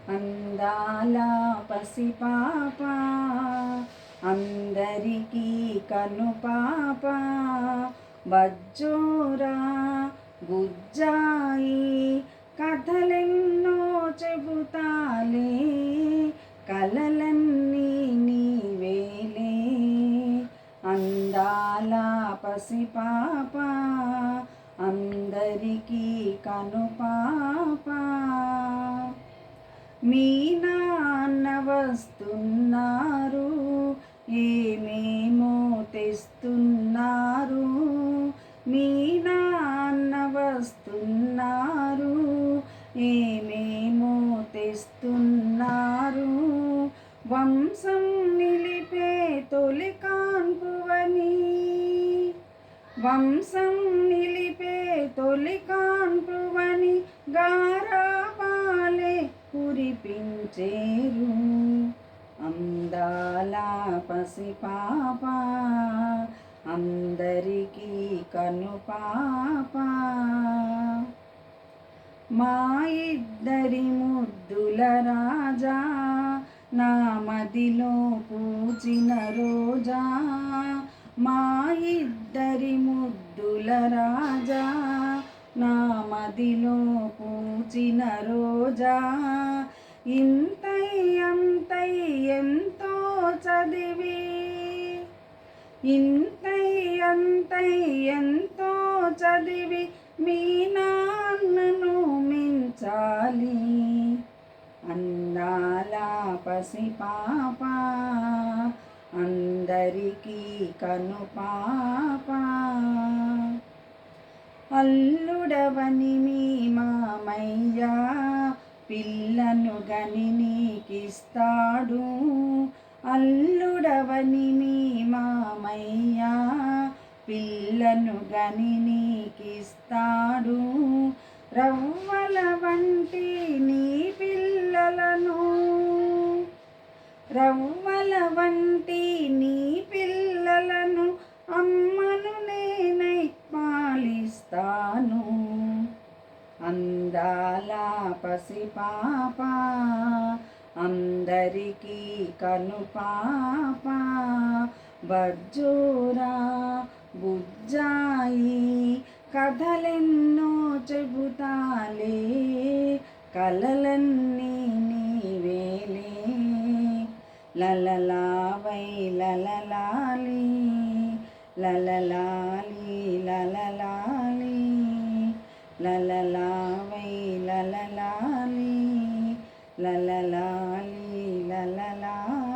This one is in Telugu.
అందాల పసిపాప అందరికీ కనుపాప బజ్జోరా బుజ్జాయి కథలెన్నో చెబుతాలే కలలన్నీ నీవేలే అందాల పసిపాప అందరికీ కనుపాప మీ నాన్న వస్తున్నారు ఏమేమో తెస్తున్నారు మీ నాన్న వస్తున్నారు ఏమేమో తెస్తున్నారు వంశం నిలిపే తొలి కాన్పువని వంశం నిలిపే తొలి కాన్పువని గారాబాలే కురిపించేరు అందాల పసిపాప అందరికీ కనుపాప మా ఇద్దరి ముద్దుల రాజా నా మదిలో పూచిన రోజా మా ఇద్దరి ముద్దుల రాజా నా మదిలో పూచిన రోజా ఇంతై అంతై ఎంతో చదివి ఇంతై అంతై ఎంతో చదివి మీ నాన్నను మించాలి అందాల పసిపాప అందరికీ కనుపాప అల్లుడవని మీ మామయ్య పిల్లను గని నీకిస్తాడు అల్లుడవని మీ మామయ్య పిల్లను గని నీకిస్తాడు రవ్వల వంటి నీ పిల్లలను రవ్వల వంటి నీ పిల్లలను అమ్మను నేనై పాలిస్తాను అందాల పసిపాప అందరికీ కనుపాప బజ్జోరా బుజ్జాయి కథలెన్నో చెబుతాలే కలలన్నీ నీవేలే లలలావై లలలాలి లలలాలి లలలాలి లలలావై లలలాలి లలలాలి లలలాలి